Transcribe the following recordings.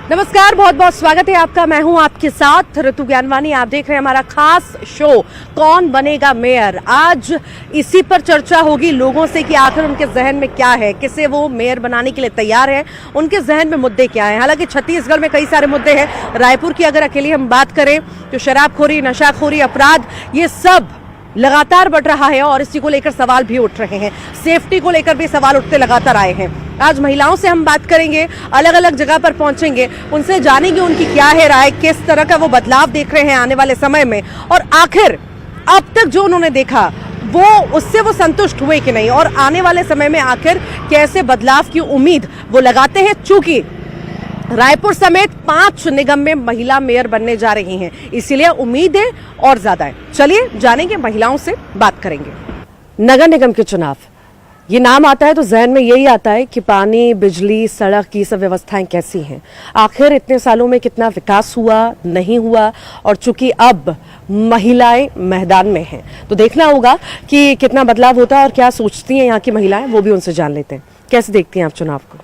नमस्कार, बहुत बहुत स्वागत है आपका। मैं हूं आपके साथ ऋतु ज्ञानवानी। आप देख रहे हैं हमारा खास शो कौन बनेगा मेयर। आज इसी पर चर्चा होगी लोगों से कि आखिर उनके जहन में क्या है, किसे वो मेयर बनाने के लिए तैयार है, उनके जहन में मुद्दे क्या हैं। हालांकि छत्तीसगढ़ में कई सारे मुद्दे हैं। रायपुर की अगर अकेली हम बात करें तो शराबखोरी, नशाखोरी, अपराध, ये सब लगातार बढ़ रहा है और इसी को लेकर सवाल भी उठ रहे हैं। सेफ्टी को लेकर भी सवाल उठते लगातार आए हैं। आज महिलाओं से हम बात करेंगे, अलग अलग जगह पर पहुंचेंगे, उनसे जानेंगे उनकी क्या है राय, किस तरह का वो बदलाव देख रहे हैं आने वाले समय में, और आखिर अब तक जो उन्होंने देखा वो उससे वो संतुष्ट हुए कि नहीं, और आने वाले समय में आखिर कैसे बदलाव की उम्मीद वो लगाते हैं। चूंकि रायपुर समेत 5 निगम में महिला मेयर बनने जा रही हैं, इसीलिए उम्मीदें और ज्यादा है। चलिए जानेंगे, महिलाओं से बात करेंगे। नगर निगम के चुनाव, ये नाम आता है तो जहन में यही आता है कि पानी, बिजली, सड़क की सब व्यवस्थाएं कैसी हैं, आखिर इतने सालों में कितना विकास हुआ, नहीं हुआ। और चूंकि अब महिलाएं मैदान में हैं तो देखना होगा कि कितना बदलाव होता है और क्या सोचती हैं यहाँ की महिलाएं, वो भी उनसे जान लेते हैं। कैसे देखती हैं आप चुनाव को?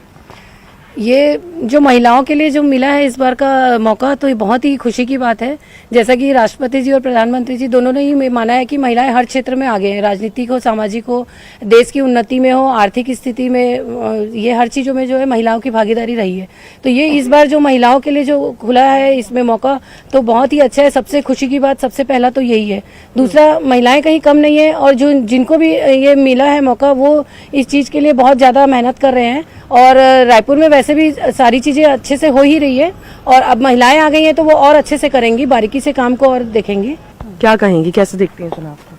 ये जो महिलाओं के लिए जो मिला है इस बार का मौका, तो ये बहुत ही खुशी की बात है। जैसा कि राष्ट्रपति जी और प्रधानमंत्री जी दोनों ने ही माना है कि महिलाएं हर क्षेत्र में आगे हैं, राजनीतिक हो, सामाजिक हो, देश की उन्नति में हो, आर्थिक स्थिति में, ये हर चीजों में जो है महिलाओं की भागीदारी रही है। तो ये इस बार जो महिलाओं के लिए जो खुला है इसमें मौका, तो बहुत ही अच्छा है। सबसे खुशी की बात सबसे पहला तो यही है। दूसरा, महिलाएं कहीं कम नहीं है और जो जिनको भी ये मिला है मौका वो इस चीज के लिए बहुत ज्यादा मेहनत कर रहे हैं। और रायपुर में वैसे भी सारी चीजें अच्छे से हो ही रही है और अब महिलाएं आ गई हैं तो वो और अच्छे से करेंगी, बारीकी से काम को और देखेंगी। क्या कहेंगी, कैसे देखती हैं चुनाव को?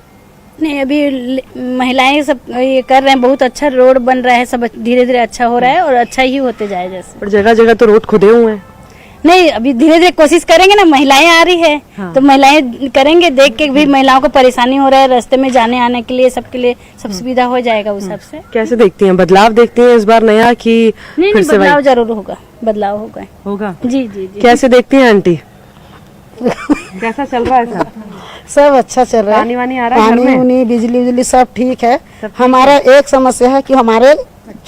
नहीं, अभी महिलाएं सब ये कर रहे हैं, बहुत अच्छा रोड बन रहा है, सब धीरे धीरे अच्छा हो रहा है और अच्छा ही होते जाए। जैसे पर जगह जगह तो रोड खुदे हुए हैं। नहीं, अभी धीरे धीरे कोशिश करेंगे ना, महिलाएं आ रही है हाँ। तो महिलाएं करेंगे, देख के भी महिलाओं को परेशानी हो रहा है रास्ते में जाने आने के लिए, सबके लिए सब सुविधा हो जाएगा उस हिसाब से। कैसे देखती हैं, बदलाव देखती हैं इस बार नया कि नहीं, फिर से बदलाव जरूर होगा, बदलाव होगा जी जी जी। कैसे देखती हैं आंटी? कैसा चल रहा है सब? सब अच्छा चल रहा है। पानी वानी आ रहा है? पानी उनी, बिजली उजली सब ठीक है। हमारा एक समस्या है कि हमारे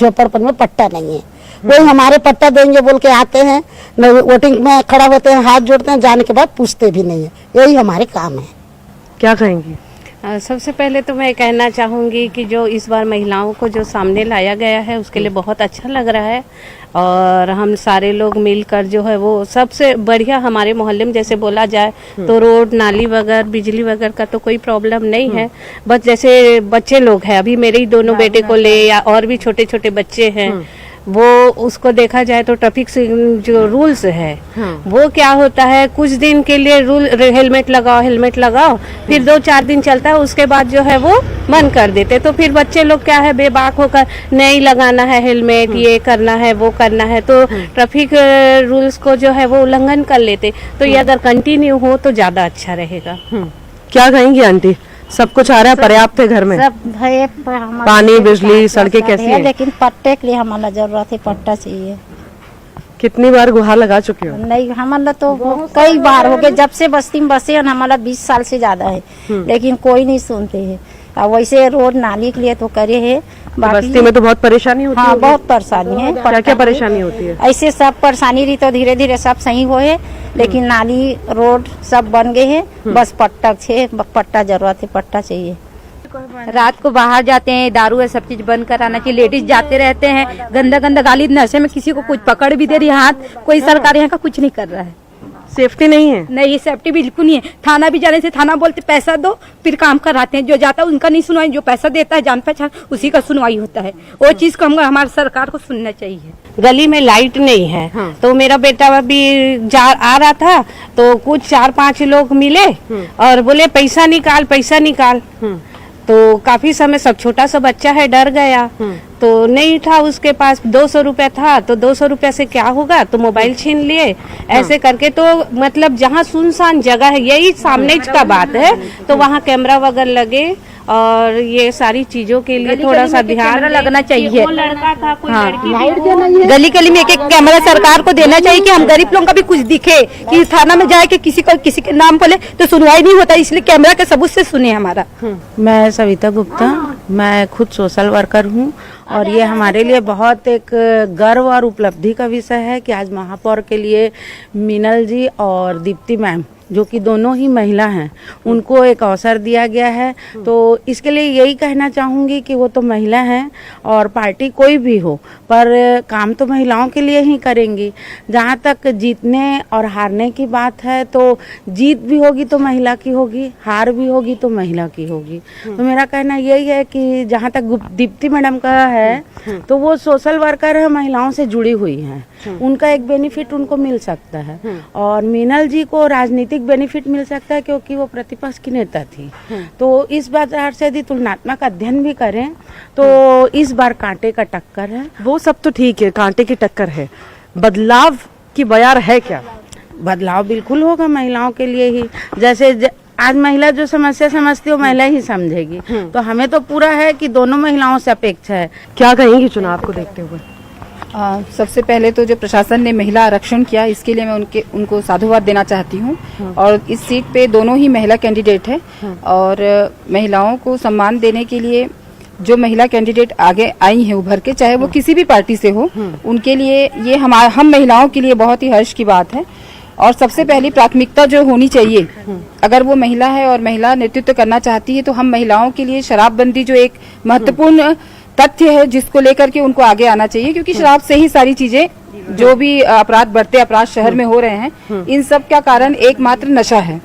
झोपड़पन में पट्टा नहीं है। वही हमारे पट्टा देंगे बोल के आते हैं, वोटिंग में खड़ा होते हैं, हाथ जोड़ते हैं, जाने के बाद पूछते भी नहीं है। यही हमारे काम है। क्या कहेंगी? सबसे पहले तो मैं कहना चाहूँगी कि जो इस बार महिलाओं को जो सामने लाया गया है उसके लिए बहुत अच्छा लग रहा है। और हम सारे लोग मिलकर जो है वो सबसे बढ़िया, हमारे मोहल्ले में जैसे बोला जाए तो रोड, नाली वगैरह, बिजली वगैरह का तो कोई प्रॉब्लम नहीं है। बस जैसे बच्चे लोग हैं, अभी मेरे ही दोनों बेटे को ले या और भी छोटे छोटे बच्चे हैं, वो उसको देखा जाए तो ट्रैफिक जो रूल्स है वो क्या होता है, कुछ दिन के लिए रूल हेलमेट लगाओ, फिर 2-4 दिन चलता है, उसके बाद जो है वो बंद कर देते। तो फिर बच्चे लोग क्या है, बेबाक होकर नहीं लगाना है हेलमेट, ये करना है वो करना है, तो ट्रैफिक रूल्स को जो है वो उल्लंघन कर लेते। तो ये अगर कंटिन्यू हो तो ज्यादा अच्छा रहेगा। क्या कहेंगी आंटी? सब कुछ आ रहा है, पर्याप्त है घर में? सब है, पानी, बिजली, सड़कें कैसी है? लेकिन पट्टे के लिए हमारा जरूरत है, पट्टा चाहिए। कितनी बार गुहार लगा चुके हो? नहीं, हमारा तो कई बार हो गए, जब से बस्ती में बसे हैं हमारा 20 साल से ज्यादा है, लेकिन कोई नहीं सुनते हैं। अब वैसे रोड नाली के लिए तो करे है, बस्ती में तो बहुत परेशानी होती है। हाँ, बहुत परेशानी है। क्या क्या परेशानी होती है? ऐसे सब परेशानी रही तो धीरे धीरे सब सही हो है, लेकिन नाली रोड सब बन गए हैं, बस पट्टा जरूरत है, पट्टा चाहिए। रात को बाहर जाते हैं, दारू है, सब चीज बंद कराना चाहिए। लेडीज जाते रहते हैं, गंदा गंदा गाली, नशे में किसी को कुछ पकड़ भी दे रही है हाथ, कोई सरकार यहाँ का कुछ नहीं कर रहा है। सेफ्टी नहीं है? नहीं, सेफ्टी बिल्कुल नहीं है। थाना भी जाने से थाना बोलते पैसा दो फिर काम कराते हैं, जो जाता है उनका नहीं सुनवाई, जो पैसा देता है जान पहचान उसी का सुनवाई होता है। वो चीज को हमारी सरकार को सुनना चाहिए। गली में लाइट नहीं है तो मेरा बेटा अभी आ रहा था तो कुछ 4-5 लोग मिले और बोले पैसा निकाल। तो काफी समय, सब छोटा सा बच्चा है, डर गया। तो नहीं था उसके पास, 200 रुपया था, तो 200 रुपया से क्या होगा, तो मोबाइल छीन लिए। ऐसे करके तो मतलब जहाँ सुनसान जगह है, यही सामने का बात है, तो वहाँ कैमरा वगैरह लगे और ये सारी चीजों के लिए थोड़ा सा ध्यान लगना चाहिए। लड़का था, कोई गली गली में एक कैमरा सरकार को देना चाहिए कि हम गरीब लोगों का भी कुछ दिखे, कि थाना में जाए कि किसी के नाम बोले तो सुनवाई नहीं होता, इसलिए कैमरा के सबूत से सुने हमारा। मैं सविता गुप्ता, मैं खुद सोशल वर्कर हूँ और ये हमारे लिए बहुत एक गर्व और उपलब्धि का विषय है कि आज महापौर के लिए मीनल जी और दीप्ति मैम, जो कि दोनों ही महिला हैं, उनको एक अवसर दिया गया है। तो इसके लिए यही कहना चाहूँगी कि वो तो महिला हैं और पार्टी कोई भी हो, पर काम तो महिलाओं के लिए ही करेंगी। जहाँ तक जीतने और हारने की बात है, तो जीत भी होगी तो महिला की होगी, हार भी होगी तो महिला की होगी। तो मेरा कहना यही है कि जहाँ तक दीप्ति मैडम का है, तो वो सोशल वर्कर है, महिलाओं से जुड़ी हुई हैं, उनका एक बेनिफिट उनको मिल सकता है। और मीनल जी को राजनीतिक बेनिफिट मिल सकता है क्योंकि वो प्रतिपक्ष की नेता थी। तो इस बार से यदि तुलनात्मक अध्ययन भी करें तो इस बार कांटे का टक्कर है। वो सब तो ठीक है, कांटे की टक्कर है, बदलाव की बयार है क्या? बदलाव बिल्कुल होगा महिलाओं के लिए ही। जैसे आज महिला जो समस्या समझती है वो महिला ही समझेगी। तो हमें तो पूरा है कि दोनों महिलाओं से अपेक्षा है। क्या कहेंगी चुनाव को देखते हुए? सबसे पहले तो जो प्रशासन ने महिला आरक्षण किया, इसके लिए मैं उनको साधुवाद देना चाहती हूँ। और इस सीट पे दोनों ही महिला कैंडिडेट है और महिलाओं को सम्मान देने के लिए जो महिला कैंडिडेट आगे आई हैं उभर के, चाहे वो किसी भी पार्टी से हो, उनके लिए ये हम महिलाओं के लिए बहुत ही हर्ष की बात है। और सबसे पहली प्राथमिकता जो होनी चाहिए, अगर वो महिला है और महिला नेतृत्व करना चाहती है, तो हम महिलाओं के लिए शराबबंदी जो एक महत्वपूर्ण तथ्य है जिसको लेकर के उनको आगे आना चाहिए, क्योंकि शराब से ही सारी चीजें जो भी अपराध बढ़ते अपराध शहर में हो रहे हैं, इन सब का कारण एकमात्र नशा है।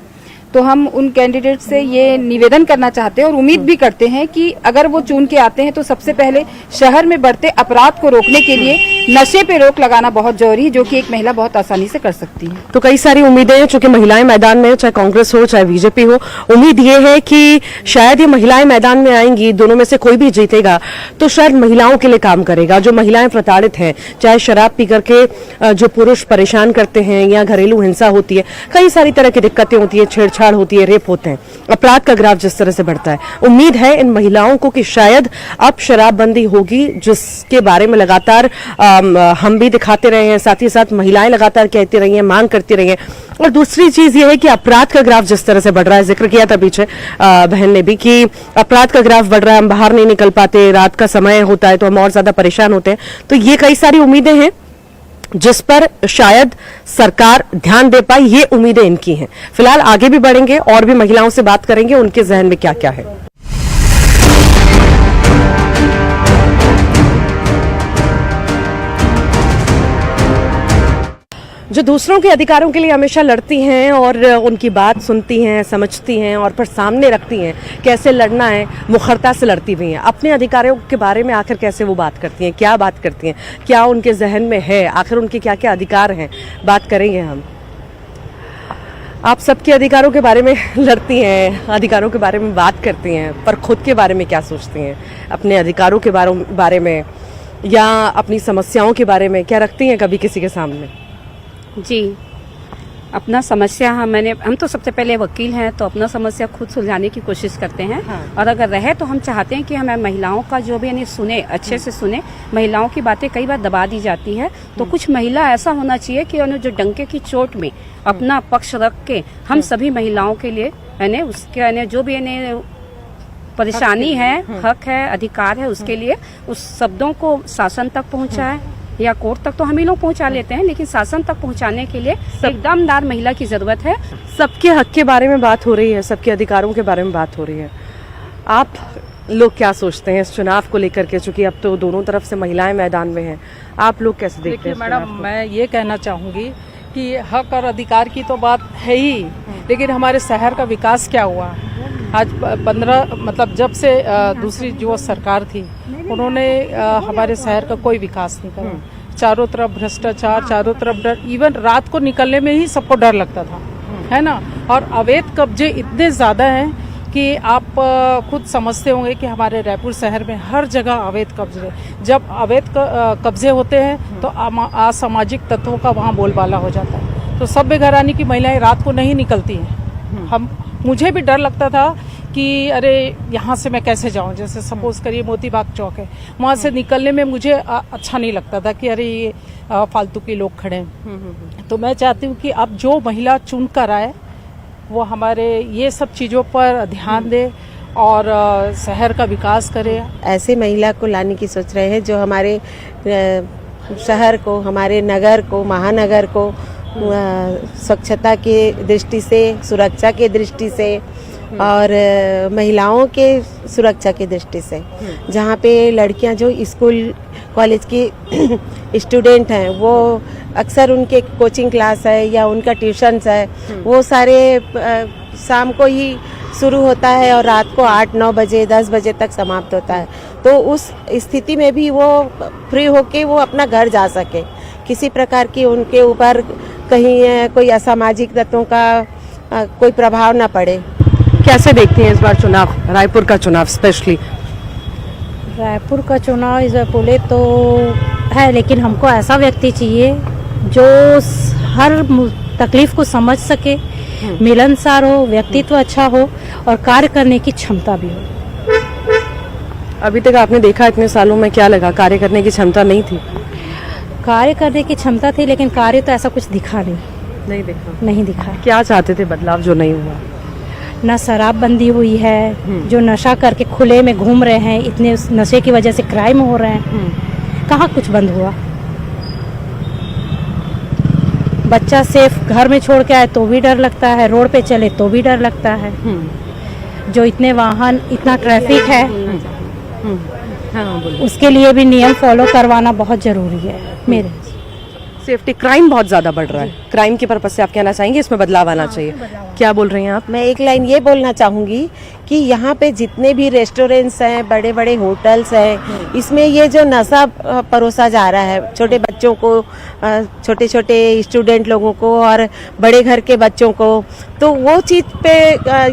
तो हम उन कैंडिडेट से ये निवेदन करना चाहते हैं और उम्मीद भी करते हैं कि अगर वो चुन के आते हैं तो सबसे पहले शहर में बढ़ते अपराध को रोकने के लिए नशे पे रोक लगाना बहुत जरूरी है, जो कि एक महिला बहुत आसानी से कर सकती है। तो कई सारी उम्मीदें हैं, चूंकि महिलाएं मैदान में, चाहे कांग्रेस हो चाहे बीजेपी हो, उम्मीद ये है कि शायद ये महिलाएं मैदान में आएंगी, दोनों में से कोई भी जीतेगा तो शायद महिलाओं के लिए काम करेगा। जो महिलाएं प्रताड़ित हैं, चाहे शराब पी करके जो पुरुष परेशान करते हैं या घरेलू हिंसा होती है, कई सारी तरह की दिक्कतें होती है, छेड़छाड़ होती है, रेप होते हैं, अपराध का ग्राफ जिस तरह से बढ़ता है, उम्मीद है इन महिलाओं को कि शायद अब शराबबंदी होगी, जिसके बारे में लगातार हम भी दिखाते रहे हैं, साथ ही साथ महिलाएं लगातार कहती रही हैं, मांग करती रही हैं। और दूसरी चीज ये है कि अपराध का ग्राफ जिस तरह से बढ़ रहा है, जिक्र किया था पीछे बहन ने भी कि अपराध का ग्राफ बढ़ रहा है, हम बाहर नहीं निकल पाते, रात का समय होता है तो हम और ज्यादा परेशान होते हैं। तो ये कई सारी उम्मीदें हैं जिस पर शायद सरकार ध्यान दे पाए, ये उम्मीदें इनकी हैं। फिलहाल आगे भी बढ़ेंगे और भी महिलाओं से बात करेंगे, उनके जहन में क्या क्या है। जो दूसरों के अधिकारों के लिए हमेशा लड़ती हैं और उनकी बात सुनती हैं, समझती हैं और फिर सामने रखती हैं कैसे लड़ना है, मुखरता से लड़ती भी हैं। अपने अधिकारों के बारे में आखिर कैसे वो बात करती हैं, क्या बात करती हैं, क्या उनके जहन में है, आखिर उनके क्या क्या अधिकार हैं, बात करेंगे हम। आप सबके अधिकारों के बारे में लड़ती हैं, अधिकारों के बारे में बात करती हैं, पर खुद के बारे में क्या सोचती हैं, अपने अधिकारों के बारे में या अपनी समस्याओं के बारे में क्या रखती हैं कभी किसी के सामने? जी, अपना समस्या हम तो सबसे पहले वकील हैं, तो अपना समस्या खुद सुलझाने की कोशिश करते हैं। और अगर रहे तो हम चाहते हैं कि हमें महिलाओं का जो भी यानी सुने, अच्छे से सुने। महिलाओं की बातें कई बार दबा दी जाती है, तो कुछ महिला ऐसा होना चाहिए कि उन्हें जो डंके की चोट में अपना पक्ष रख के हम सभी महिलाओं के लिए यानी उसके यानी जो भी यानी परेशानी है, हक है, अधिकार है, उसके लिए उस शब्दों को शासन तक पहुँचाए या कोर्ट तक तो हम ही लोग पहुंचा लेते हैं, लेकिन शासन तक पहुंचाने के लिए एक दमदार महिला की जरूरत है। सबके हक के बारे में बात हो रही है, सबके अधिकारों के बारे में बात हो रही है। आप लोग क्या सोचते हैं इस चुनाव को लेकर के? चूंकि अब तो दोनों तरफ से महिलाएं मैदान में हैं, आप लोग कैसे देखते हैं? मैडम, मैं ये कहना चाहूँगी कि हक और अधिकार की तो बात है ही, लेकिन हमारे शहर का विकास क्या हुआ? आज 15 मतलब जब से दूसरी जो सरकार थी, उन्होंने हमारे शहर का कोई विकास नहीं करा। चारों तरफ भ्रष्टाचार, चारों तरफ डर, इवन रात को निकलने में ही सबको डर लगता था, है ना। और अवैध कब्जे इतने ज़्यादा हैं कि आप खुद समझते होंगे कि हमारे रायपुर शहर में हर जगह अवैध कब्जे। जब अवैध कब्जे होते हैं तो असामाजिक तत्वों का वहाँ बोलबाला हो जाता है। तो सभ्य घराने की महिलाएं रात को नहीं निकलती हैं। मुझे भी डर लगता था कि अरे यहाँ से मैं कैसे जाऊँ। जैसे सपोज करिए मोती बाग चौक है, वहाँ से निकलने में मुझे अच्छा नहीं लगता था कि अरे ये फालतू के लोग खड़े हैं। तो मैं चाहती हूँ कि अब जो महिला चुन कर आए वो हमारे ये सब चीज़ों पर ध्यान दे और शहर का विकास करे। ऐसे महिला को लाने की सोच रहे हैं जो हमारे शहर को, हमारे नगर को, महानगर को स्वच्छता की दृष्टि से, सुरक्षा की दृष्टि से और महिलाओं के सुरक्षा की दृष्टि से, जहाँ पे लड़कियाँ जो स्कूल कॉलेज की स्टूडेंट हैं वो अक्सर उनके कोचिंग क्लास है या उनका ट्यूशन्स है वो सारे शाम को ही शुरू होता है और रात को 8-9 बजे 10 बजे तक समाप्त होता है। तो उस स्थिति में भी वो फ्री होके वो अपना घर जा सके, किसी प्रकार की उनके ऊपर कहीं कोई असामाजिक तत्वों का कोई प्रभाव ना पड़े। कैसे देखती हैं इस बार चुनाव, रायपुर का चुनाव स्पेशली? रायपुर का चुनाव इस बार बोले तो है, लेकिन हमको ऐसा व्यक्ति चाहिए जो हर तकलीफ को समझ सके, मिलनसार हो, व्यक्तित्व अच्छा हो और कार्य करने की क्षमता भी हो। अभी तक आपने देखा इतने सालों में, क्या लगा कार्य करने की क्षमता नहीं थी? कार्य करने की क्षमता थी लेकिन कार्य तो ऐसा कुछ दिखा नहीं देखा। नहीं दिखा। क्या चाहते थे बदलाव जो नहीं हुआ? न शराबबंदी हुई है, जो नशा करके खुले में घूम रहे हैं, इतने उस नशे की वजह से क्राइम हो रहे हैं, कहाँ कुछ बंद हुआ। बच्चा सेफ घर में छोड़ के आए तो भी डर लगता है, रोड पे चले तो भी डर लगता है। जो इतने वाहन, इतना ट्रैफिक है, उसके लिए भी नियम फॉलो करवाना बहुत जरूरी है। मेरे सेफ्टी, क्राइम बहुत ज्यादा बढ़ रहा है, क्राइम के पर्पज से आप कहना चाहेंगे इसमें बदलाव आना चाहिए? क्या बोल रही हैं आप? मैं एक लाइन ये बोलना चाहूँगी कि यहाँ पे जितने भी रेस्टोरेंट्स हैं, बड़े बड़े होटल्स हैं, इसमें ये जो नशा परोसा जा रहा है छोटे बच्चों को, छोटे छोटे स्टूडेंट लोगों को और बड़े घर के बच्चों को, तो वो चीज़ पे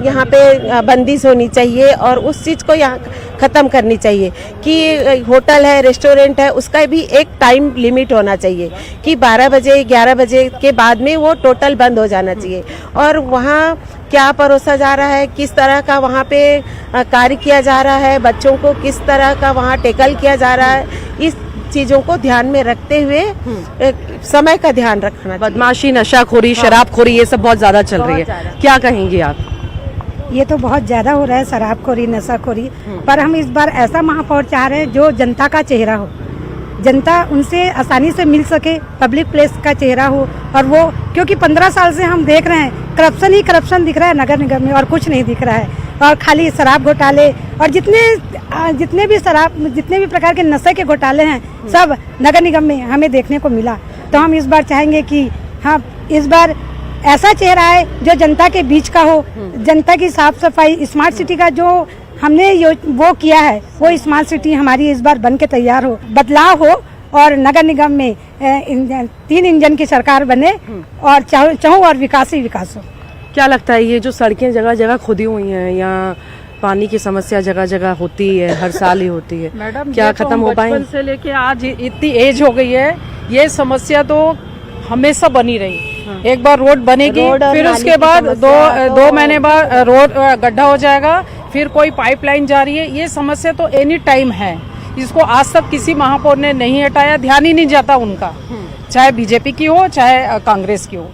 यहाँ पे बंदिश होनी चाहिए और उस चीज़ को यहाँ ख़त्म करनी चाहिए कि होटल है, रेस्टोरेंट है, उसका भी एक टाइम लिमिट होना चाहिए कि 12 बजे 11 बजे के बाद में वो टोटल बंद हो जाना चाहिए। और वहाँ क्या परोसा जा रहा है, किस तरह का वहाँ पे कार्य किया जा रहा है, बच्चों को किस तरह का वहाँ टेकल किया जा रहा है, इस चीज़ों को ध्यान में रखते हुए समय का ध्यान रखना। बदमाशी, नशाखोरी, शराबखोरी ये सब बहुत ज्यादा चल रही है, क्या कहेंगी आप? ये तो बहुत ज्यादा हो रहा है, शराबखोरी, नशाखोरी, पर हम इस बार ऐसा महापौर चाह रहे हैं जो जनता का चेहरा हो, जनता उनसे आसानी से मिल सके, पब्लिक प्लेस का चेहरा हो। और वो क्योंकि 15 साल से हम देख रहे हैं करप्शन ही करप्शन दिख रहा है नगर निगम में और कुछ नहीं दिख रहा है, और खाली शराब घोटाले और जितने भी प्रकार के नशे के घोटाले हैं सब नगर निगम में हमें देखने को मिला। तो हम इस बार चाहेंगे कि हाँ, इस बार ऐसा चेहरा है जो जनता के बीच का हो, जनता की साफ सफाई, स्मार्ट सिटी का जो हमने वो किया है, वो स्मार्ट सिटी हमारी इस बार बन के तैयार हो, बदलाव हो और नगर निगम में 3 इंजन की सरकार बने और चाहूँ और विकास ही विकास हो। क्या लगता है ये जो सड़कें जगह जगह खुदी हुई हैं, यहाँ पानी की समस्या जगह जगह होती है, हर साल ही होती है, मैडम क्या खत्म हो पाएंगे? बचपन से लेके आज इतनी एज हो गई है, ये समस्या तो हमेशा बनी रही। एक बार रोड बनेगी, फिर उसके बाद दो महीने बाद रोड गड्ढा हो जाएगा, फिर कोई पाइपलाइन जा रही है। ये समस्या तो एनी टाइम है, इसको आज तक किसी महापौर ने नहीं हटाया, ध्यान ही नहीं जाता उनका, चाहे बीजेपी की हो चाहे कांग्रेस की हो।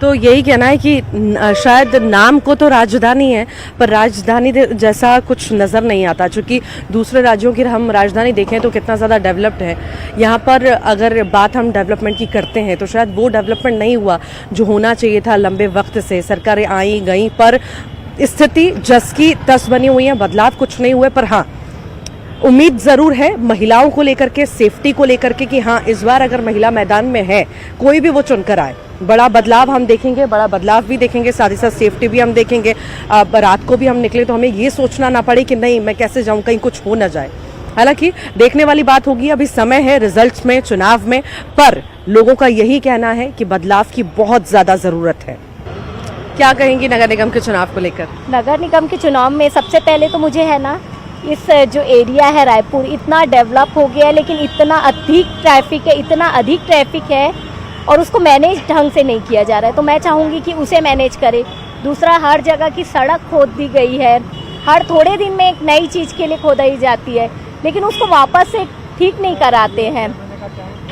तो यही कहना है कि शायद नाम को तो राजधानी है पर राजधानी जैसा कुछ नज़र नहीं आता, चूँकि दूसरे राज्यों की हम राजधानी देखें तो कितना ज़्यादा डेवलप्ड है। यहाँ पर अगर बात हम डेवलपमेंट की करते हैं तो शायद वो डेवलपमेंट नहीं हुआ जो होना चाहिए था। लंबे वक्त से सरकारें आई गई पर स्थिति जस की तस बनी हुई है, बदलाव कुछ नहीं हुए। पर हाँ, उम्मीद ज़रूर है महिलाओं को लेकर के, सेफ्टी को लेकर के कि हाँ इस बार अगर महिला मैदान में है, कोई भी वो चुनकर आए, बड़ा बदलाव हम देखेंगे, बड़ा बदलाव भी देखेंगे, साथ ही साथ सेफ्टी भी हम देखेंगे। रात को भी हम निकले तो हमें ये सोचना ना पड़े कि नहीं मैं कैसे जाऊं, कहीं कुछ हो ना जाए। हालांकि देखने वाली बात होगी, अभी समय है रिजल्ट्स में, चुनाव में, पर लोगों का यही कहना है कि बदलाव की बहुत ज़्यादा ज़रूरत है। क्या कहेंगी नगर निगम के चुनाव को लेकर? नगर निगम के चुनाव में सबसे पहले तो मुझे है ना, इस जो एरिया है रायपुर इतना डेवलप हो गया है, लेकिन इतना अधिक ट्रैफिक है और उसको मैनेज ढंग से नहीं किया जा रहा है। तो मैं चाहूँगी कि उसे मैनेज करे। दूसरा, हर जगह की सड़क खोद दी गई है, हर थोड़े दिन में एक नई चीज़ के लिए खोदाई जाती है, लेकिन उसको वापस से ठीक नहीं कराते हैं।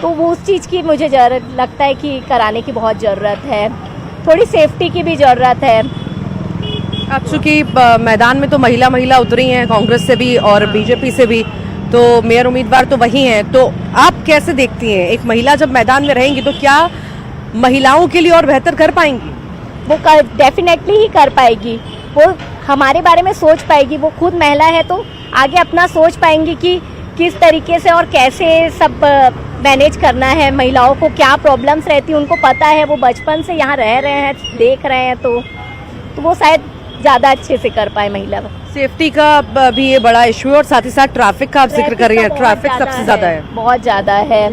तो वो उस चीज़ की मुझे लगता है कि कराने की बहुत ज़रूरत है। थोड़ी सेफ्टी की भी ज़रूरत है। अब चूंकि मैदान में तो महिला उतरी हैं कांग्रेस से भी और बीजेपी से भी, तो मेयर उम्मीदवार तो वही हैं, तो आप कैसे देखती हैं एक महिला जब मैदान में रहेंगी तो क्या महिलाओं के लिए और बेहतर कर पाएंगी? वो डेफिनेटली ही कर पाएगी, वो हमारे बारे में सोच पाएगी, वो खुद महिला है तो आगे अपना सोच पाएंगी कि किस तरीके से और कैसे सब मैनेज करना है, महिलाओं को क्या प्रॉब्लम्स रहती है उनको पता है, वो बचपन से यहाँ रह रहे हैं, देख रहे हैं, तो वो शायद ज़्यादा अच्छे से कर पाए महिला। सेफ्टी का भी ये बड़ा इशू है और साथ ही साथ ट्रैफिक का आप जिक्र कर रही है, ट्रैफिक सबसे ज़्यादा है, बहुत ज़्यादा है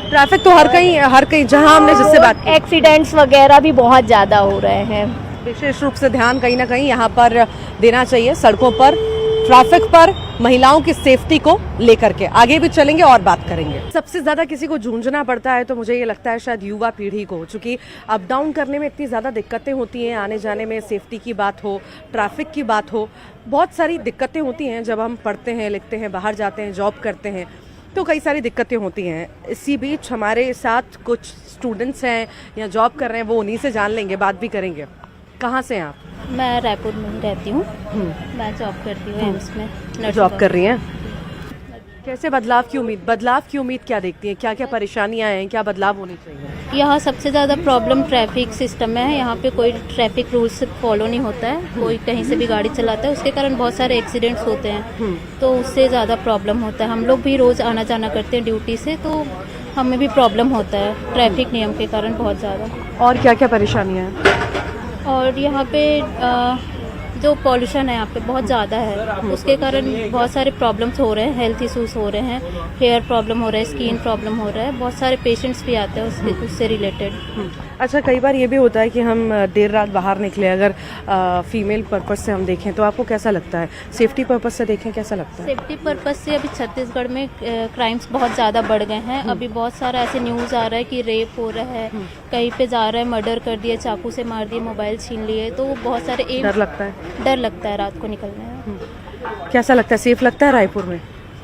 ट्रैफिक तो हर कहीं जहां हमने जिससे बात की, एक्सीडेंट्स वगैरह भी बहुत ज़्यादा हो रहे हैं। विशेष रूप से ध्यान कहीं ना कहीं यहाँ पर देना चाहिए, सड़कों पर ट्रैफिक पर महिलाओं की सेफ्टी को लेकर के आगे भी चलेंगे और बात करेंगे। सबसे ज्यादा किसी को जूझना पड़ता है तो मुझे ये लगता है शायद युवा पीढ़ी को, चूंकि अप डाउन करने में इतनी ज्यादा दिक्कतें होती हैं, आने जाने में सेफ्टी की बात हो, ट्रैफिक की बात हो, बहुत सारी दिक्कतें होती हैं जब हम पढ़ते हैं, लिखते हैं, बाहर जाते हैं, जॉब करते हैं, तो कई सारी दिक्कतें होती हैं। इसी बीच हमारे साथ कुछ स्टूडेंट्स हैं या जॉब कर रहे हैं, वो उन्हीं से जान लेंगे, बात भी करेंगे। कहाँ से हैं आप? मैं रायपुर में रहती हूँ, मैं जॉब करती हूँ एम्स में। जॉब कर रही हैं, कैसे बदलाव की उम्मीद क्या देखती हैं? क्या क्या परेशानियां हैं, क्या बदलाव होने चाहिए? यहाँ सबसे ज़्यादा प्रॉब्लम ट्रैफिक सिस्टम में है। यहाँ पे कोई ट्रैफिक रूल्स फॉलो नहीं होता है, कोई कहीं से भी गाड़ी चलाता है, उसके कारण बहुत सारे एक्सीडेंट्स होते हैं, तो उससे ज़्यादा प्रॉब्लम होता है। हम लोग भी रोज़ आना जाना करते हैं ड्यूटी से, तो हमें भी प्रॉब्लम होता है ट्रैफिक नियम के कारण बहुत ज़्यादा। और क्या क्या परेशानियां हैं? और यहाँ पे जो पॉल्यूशन है यहाँ पे बहुत ज़्यादा है, उसके कारण बहुत सारे प्रॉब्लम्स हो रहे हैं, हेल्थ इश्यूज हो रहे हैं, हेयर प्रॉब्लम हो रहा है, स्किन प्रॉब्लम हो रहा है, बहुत सारे पेशेंट्स भी आते हैं उससे रिलेटेड। अच्छा, कई बार ये भी होता है कि हम देर रात बाहर निकले, अगर फीमेल पर्पस से हम देखें तो आपको कैसा लगता है? सेफ्टी पर्पस से देखें कैसा लगता है? सेफ्टी पर्पस से अभी छत्तीसगढ़ में क्राइम्स बहुत ज़्यादा बढ़ गए हैं। अभी बहुत सारा ऐसे न्यूज़ आ रहा है कि रेप हो रहा है, कहीं पे जा रहा है मर्डर कर दिया, चाकू से मार दिया, मोबाइल छीन लिए, तो बहुत सारे डर लगता है रात को निकलने में। कैसा लगता है, सेफ लगता है रायपुर में?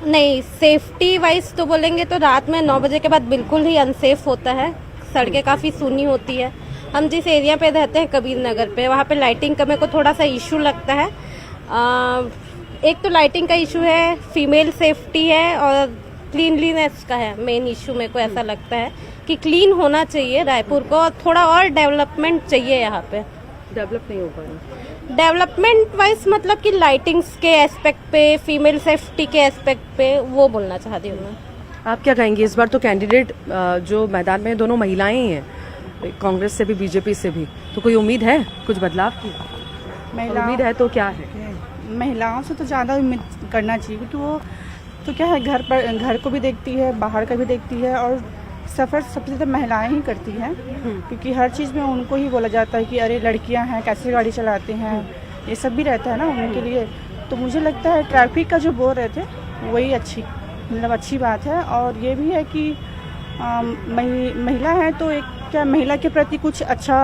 नहीं, सेफ्टी वाइज तो बोलेंगे तो रात में 9 बजे के बाद बिल्कुल ही अनसेफ होता है, सड़कें काफ़ी सूनी होती है। हम जिस एरिया पे रहते हैं कबीर नगर पे, वहाँ पे लाइटिंग का मेरे को थोड़ा सा इशू लगता है। एक तो लाइटिंग का इशू है, फीमेल सेफ्टी है और क्लीनलीनेस का है मेन इशू। मेरे को ऐसा लगता है कि क्लीन होना चाहिए रायपुर को, और थोड़ा और डेवलपमेंट चाहिए यहाँ पे। डेवलप नहीं हो पा रहा। डेवलपमेंट वाइज मतलब कि लाइटिंग्स के एस्पेक्ट पे, फीमेल सेफ्टी के एस्पेक्ट पे, वो बोलना चाहती हूँ मैं। आप क्या कहेंगे? इस बार तो कैंडिडेट जो मैदान में दोनों महिलाएं ही हैं, कांग्रेस से भी बीजेपी से भी, तो कोई उम्मीद है कुछ बदलाव की? उम्मीद है तो क्या है? महिलाओं से तो ज़्यादा उम्मीद करना चाहिए, क्योंकि वो तो क्या है, घर को भी देखती है, बाहर का भी देखती है, और सफ़र सबसे ज़्यादा महिलाएं ही करती हैं, क्योंकि हर चीज़ में उनको ही बोला जाता है कि अरे लड़कियां हैं, कैसे गाड़ी चलाते हैं, ये सब भी रहता है ना उनके लिए। तो मुझे लगता है ट्रैफिक का जो बोल रहे थे वही अच्छी बात है। और ये भी है कि महिला है तो एक क्या महिला के प्रति कुछ अच्छा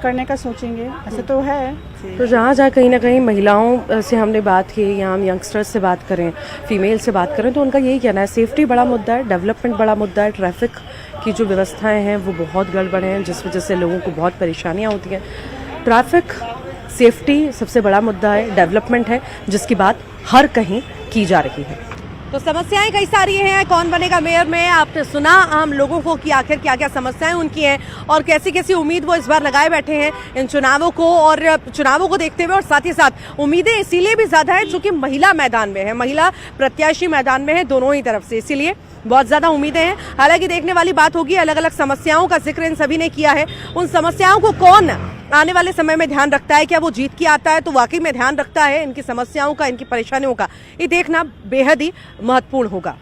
करने का सोचेंगे, ऐसे तो है। तो जहाँ कहीं ना कहीं महिलाओं से हमने बात की, या हम यंगस्टर्स से बात करें, फीमेल से बात करें, तो उनका यही कहना है सेफ्टी बड़ा मुद्दा है, डेवलपमेंट बड़ा मुद्दा है, ट्रैफिक की जो व्यवस्थाएं हैं वो बहुत गड़बड़ हैं, जिस वजह से लोगों को बहुत परेशानियाँ होती हैं। ट्रैफिक, सेफ्टी सबसे बड़ा मुद्दा है, डेवलपमेंट है जिसकी बात हर कहीं की जा रही है। तो समस्याएं कई सारी हैं कौन बनेगा मेयर में। आपने सुना आम लोगों को कि आखिर क्या क्या समस्याएं उनकी हैं और कैसी कैसी उम्मीद वो इस बार लगाए बैठे हैं इन चुनावों को, और चुनावों को देखते हुए। और साथ ही साथ उम्मीदें इसीलिए भी ज्यादा है चूंकि महिला मैदान में है, महिला प्रत्याशी मैदान में है दोनों ही तरफ से, इसीलिए बहुत ज्यादा उम्मीदें हैं। हालांकि देखने वाली बात होगी, अलग अलग समस्याओं का जिक्र इन सभी ने किया है। उन समस्याओं को कौन आने वाले समय में ध्यान रखता है, क्या वो जीत के आता है तो वाकई में ध्यान रखता है इनकी समस्याओं का, इनकी परेशानियों का, ये देखना बेहद ही महत्वपूर्ण होगा।